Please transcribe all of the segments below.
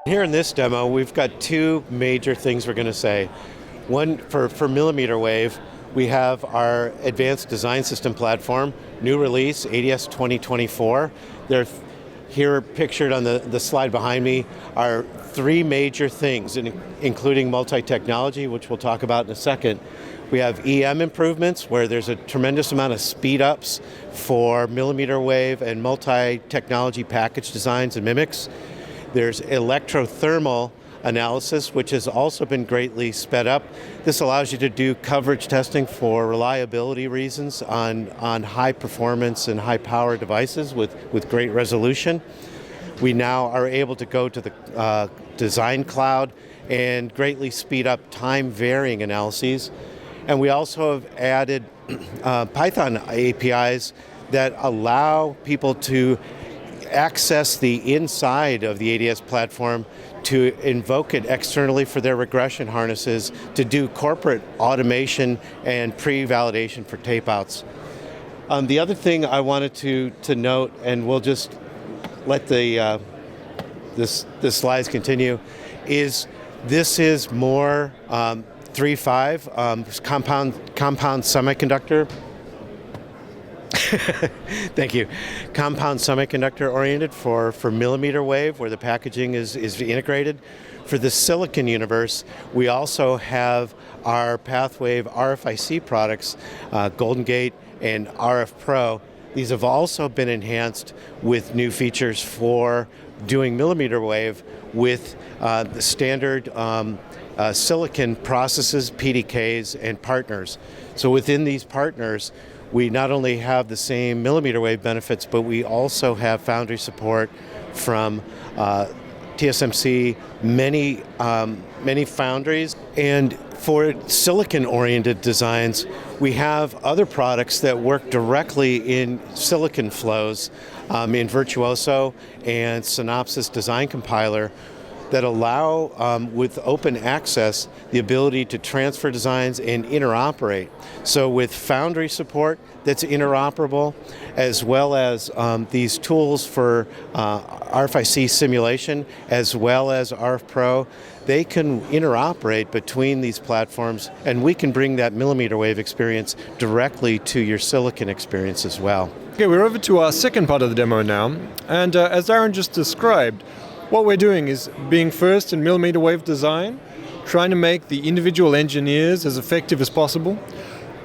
Here in this demo, we've got two major things we're going to say. One, for millimeter wave, we have our advanced design system platform, new release, ADS 2024. They're here pictured on the slide behind me are three major things, including multi-technology, which we'll talk about in a second. We have EM improvements, where there's a tremendous amount of speed-ups for millimeter wave and multi-technology package designs and MMICs. There's electrothermal analysis, which has also been greatly sped up. This allows you to do coverage testing for reliability reasons on high performance and high power devices with great resolution. We now are able to go to the Design Cloud and greatly speed up time varying analyses. And we also have added Python APIs that allow people to access the inside of the ADS platform to invoke it externally for their regression harnesses to do corporate automation and pre-validation for tape-outs. The other thing I wanted to note, and we'll just let the slides continue, is this is more 3.5 compound semiconductor. Thank you. Compound semiconductor oriented for millimeter wave, where the packaging is integrated. For the silicon universe, we also have our PathWave RFIC products, Golden Gate and RF Pro. These have also been enhanced with new features for doing millimeter wave with the standard silicon processes, PDKs, and partners. So within these partners, we not only have the same millimeter wave benefits, but we also have foundry support from TSMC, many foundries. And for silicon-oriented designs, we have other products that work directly in silicon flows in Virtuoso and Synopsys Design Compiler that allow, with open access, the ability to transfer designs and interoperate. So with foundry support that's interoperable, as well as these tools for RFIC simulation, as well as RF Pro, they can interoperate between these platforms, and we can bring that millimeter wave experience directly to your silicon experience as well. Okay, we're over to our second part of the demo now, and as Aaron just described, what we're doing is being first in millimeter wave design, trying to make the individual engineers as effective as possible.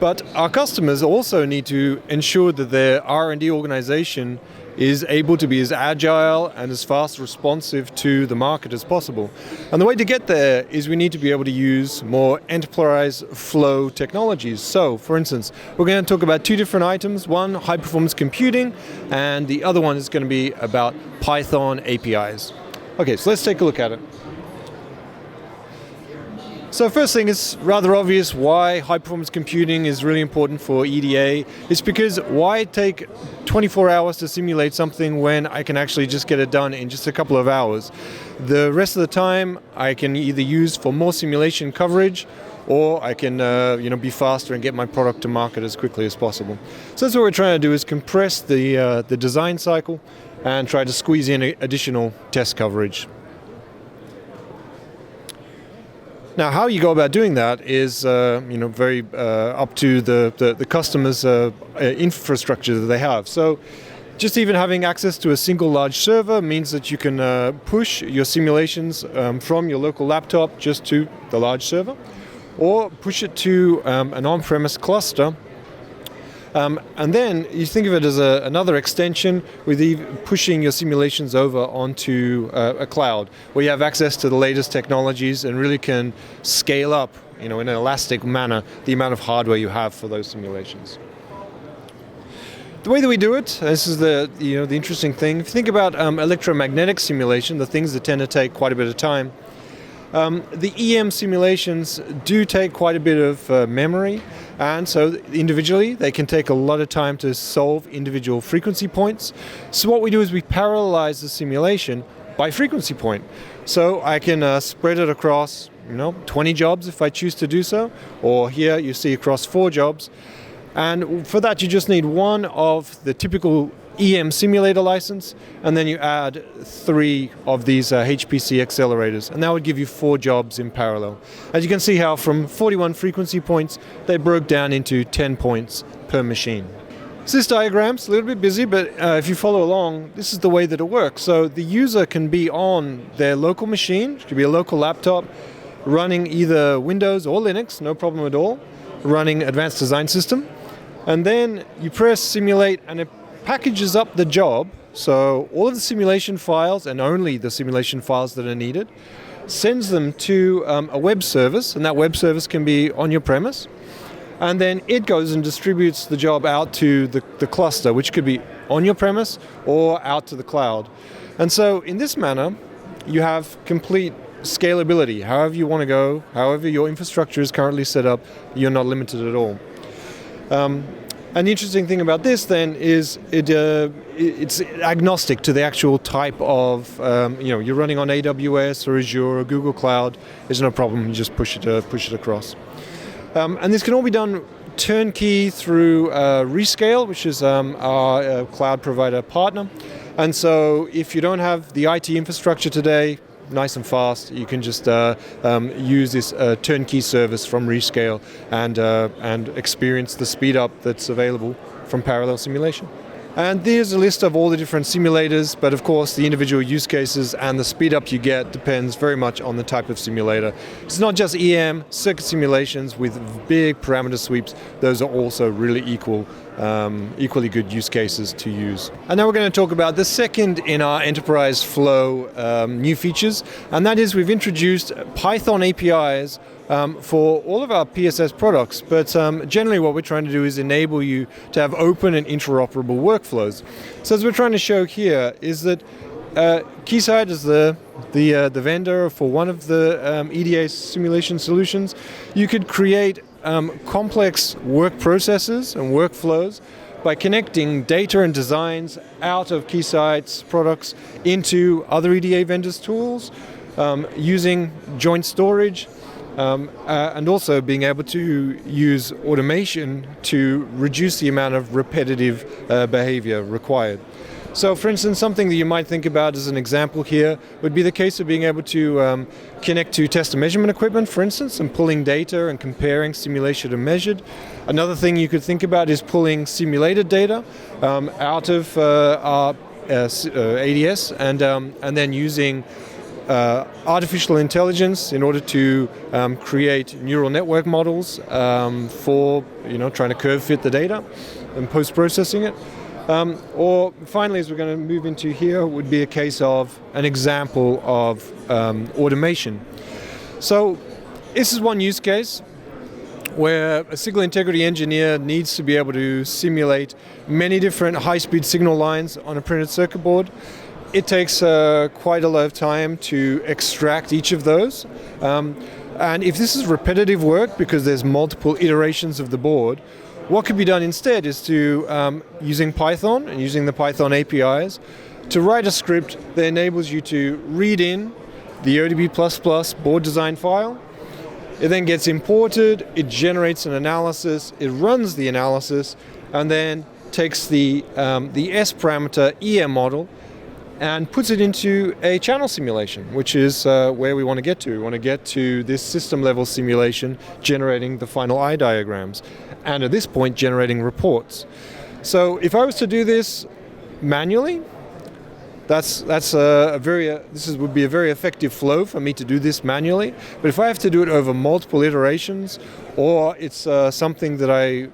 But our customers also need to ensure that their R&D organization is able to be as agile and as fast responsive to the market as possible. And the way to get there is we need to be able to use more enterprise flow technologies. So, for instance, we're going to talk about two different items. One, high performance computing, and the other one is going to be about Python APIs. Okay, so let's take a look at it. So first thing, is rather obvious why high-performance computing is really important for EDA. It's because why take 24 hours to simulate something when I can actually just get it done in just a couple of hours? The rest of the time I can either use for more simulation coverage, or I can be faster and get my product to market as quickly as possible. So that's what we're trying to do, is compress the design cycle and try to squeeze in additional test coverage. Now, how you go about doing that is, very up to the customer's infrastructure that they have. So, just even having access to a single large server means that you can push your simulations from your local laptop just to the large server, or push it to an on-premise cluster. And then you think of it as another extension with pushing your simulations over onto a cloud where you have access to the latest technologies and really can scale up, in an elastic manner, the amount of hardware you have for those simulations. The way that we do it, this is the interesting thing. If you think about electromagnetic simulation, the things that tend to take quite a bit of time, the EM simulations do take quite a bit of memory, and so individually they can take a lot of time to solve individual frequency points. So what we do is we parallelize the simulation by frequency point. So I can spread it across 20 jobs if I choose to do so, or here you see across 4 jobs. And for that you just need one of the typical EM simulator license, and then you add 3 of these HPC accelerators, and that would give you 4 jobs in parallel. As you can see how from 41 frequency points, they broke down into 10 points per machine. So this diagram's a little bit busy, but if you follow along, this is the way that it works. So the user can be on their local machine, it could be a local laptop, running either Windows or Linux, no problem at all, running Advanced Design System. And then you press simulate and it packages up the job, so all of the simulation files and only the simulation files that are needed, sends them to a web service, and that web service can be on your premise. And then it goes and distributes the job out to the cluster, which could be on your premise or out to the cloud. And so in this manner, you have complete scalability. However you want to go, however your infrastructure is currently set up, you're not limited at all. And the interesting thing about this then is it's agnostic to the actual type of, you're running on AWS or Azure or Google Cloud, there's no problem, you just push it across. And this can all be done turnkey through Rescale, which is our cloud provider partner. And so if you don't have the IT infrastructure today, nice and fast, you can just use this turnkey service from Rescale and experience the speed up that's available from parallel simulation. And there's a list of all the different simulators, but of course the individual use cases and the speed up you get depends very much on the type of simulator. It's not just EM, circuit simulations with big parameter sweeps, those are also really equally good use cases to use. And now we're going to talk about the second in our enterprise flow new features, and that is we've introduced Python APIs for all of our PSS products, but generally what we're trying to do is enable you to have open and interoperable workflows. So as we're trying to show here is that Keysight is the vendor for one of the EDA simulation solutions. You could create complex work processes and workflows by connecting data and designs out of Keysight's products into other EDA vendors' tools, using joint storage, and also being able to use automation to reduce the amount of repetitive behavior required. So for instance, something that you might think about as an example here would be the case of being able to connect to test and measurement equipment, for instance, and pulling data and comparing simulation and measured. Another thing you could think about is pulling simulated data out of our ADS and then using artificial intelligence in order to create neural network models for trying to curve fit the data and post-processing it. Or finally, as we're going to move into here, would be a case of an example of automation. So this is one use case where a signal integrity engineer needs to be able to simulate many different high-speed signal lines on a printed circuit board. It takes quite a lot of time to extract each of those. And if this is repetitive work, because there's multiple iterations of the board, what could be done instead is to, using Python and using the Python APIs, to write a script that enables you to read in the ODB++ board design file. It then gets imported, it generates an analysis, it runs the analysis, and then takes the S parameter EM model and puts it into a channel simulation, which is where we want to get to. We want to get to this system level simulation generating the final eye diagrams, and at this point generating reports. So if I was to do this manually, this would be a very effective flow for me to do this manually. But if I have to do it over multiple iterations, or it's something that I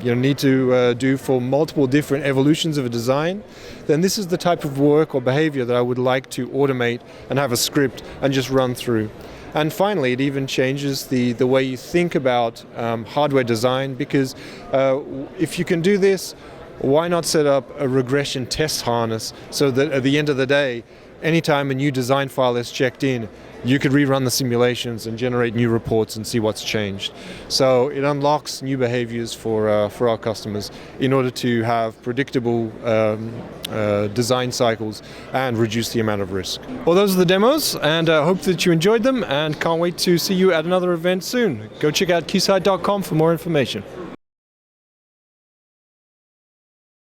need to do for multiple different evolutions of a design, then this is the type of work or behavior that I would like to automate and have a script and just run through. And finally, it even changes the way you think about hardware design, because if you can do this, why not set up a regression test harness so that at the end of the day, anytime a new design file is checked in, you could rerun the simulations and generate new reports and see what's changed. So it unlocks new behaviors for our customers in order to have predictable design cycles and reduce the amount of risk. Well, those are the demos, and I hope that you enjoyed them, and can't wait to see you at another event soon. Go check out keysight.com for more information.